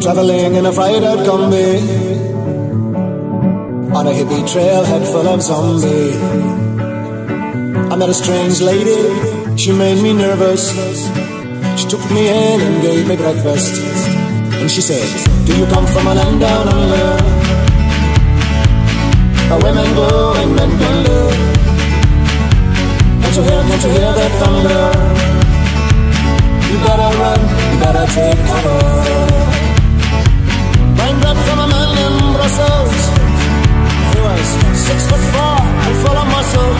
Traveling in a fried out combi on a hippie trailhead full of zombie. I met a strange lady, she made me nervous. She took me in and gave me breakfast. And she said, do you come from a land down under, where women glow and men wonder? Can't you hear that thunder? You better run, you better take cover. Raindrop from a man in Brussels. He was 6'4" and full of muscle.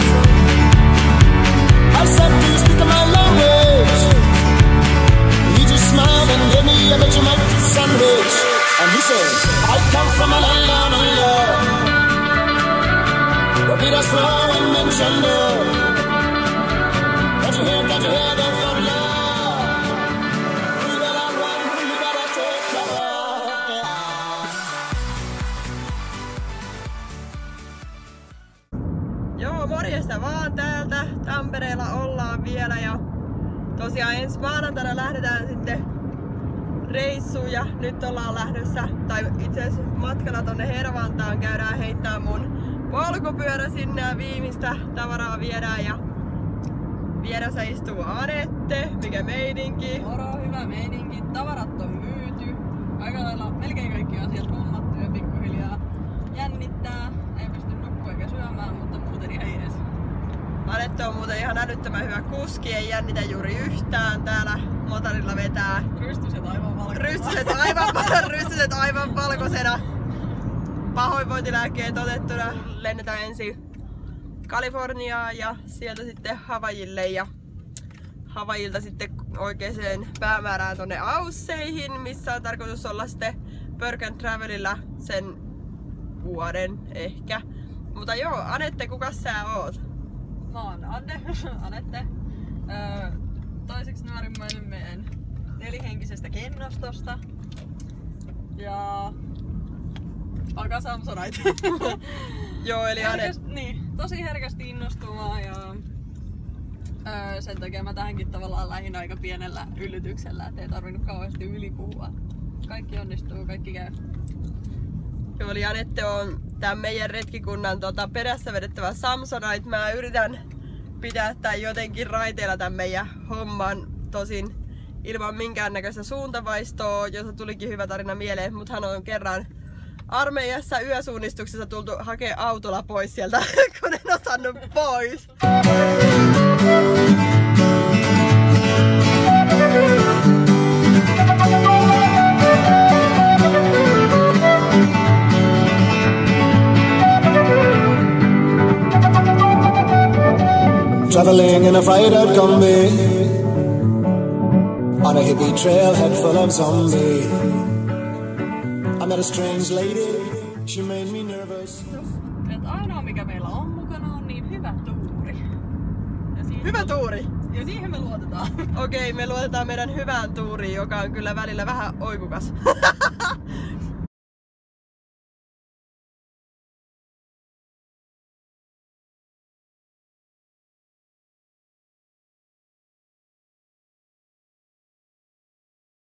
I said, do you speak my language? He just smiled and gave me a Vegemite sandwich. And he said, I come from a land down under, where Peter's flow and men gender. Can't you hear the thunder? You better run, you better take cover. Joo, morjesta vaan täältä. Tampereella ollaan vielä ja tosiaan ensi maanantaina lähdetään sitten reissuun ja nyt ollaan lähdössä, tai itse asiassa matkalla tonne Hervantaan käydään heittää mun polkupyörä sinne ja viimeistä tavaraa viedään ja vieressä istuu Anette, mikä meininki? Moro, hyvä meininki. Tavarat on myyty. Aika lailla melkein kaikki asiat hommattu ja pikkuhiljaa jännittää. Ei pysty nukkua eikä syömään, mutta muuten ihan jees. Anette on muuten ihan älyttömän hyvä kuski, ei jännitä juuri yhtään täällä motorilla vetää. Rystyset aivan valkoisena. Rystyset aivan valkoisena. Pahoinvointilääkkeet otettuna. Lennetään ensin Kaliforniaan ja sieltä sitten Havaijille ja Havaijilta sitten oikeaan päämäärään tonne Ausseihin, missä on tarkoitus olla sitten Work and Travelilla sen vuoden ehkä. Mutta joo, Anette, kukas sä oot? Mä oon Anette. Toiseksi nuorimmainen meidän nelihenkisestä kennostosta. Ja Aka Samsonite. Joo, eli Niin, tosi herkästi innostuvaa ja sen takia mä tähänkin tavallaan lähdin aika pienellä yllytyksellä, ettei tarvinnut kauheasti ylipuhua. Kaikki onnistuu, kaikki käy. Joo, eli Anette on tämän meidän retkikunnan perässä vedettävä Samsonite. Mä yritän pitää tän jotenkin raiteilla tämän meidän homman, tosin ilman minkäännäköistä suuntavaistoa, josta tulikin hyvä tarina mieleen, mutta hän on kerran armeijassa yösuunnistuksessa tultu hakea autolla pois sieltä, kun en osannut pois. Traveling in a fried out combi on a hippie trailhead full of zombie. I met a strange lady, she made me nervous. Et ainoa mikä meillä on mukana on niin hyvä tuuri. Hyvä tuuri? Ja siihen me luotetaan. Okei, me luotetaan meidän hyvään tuuriin, joka on kyllä välillä vähän oikukas.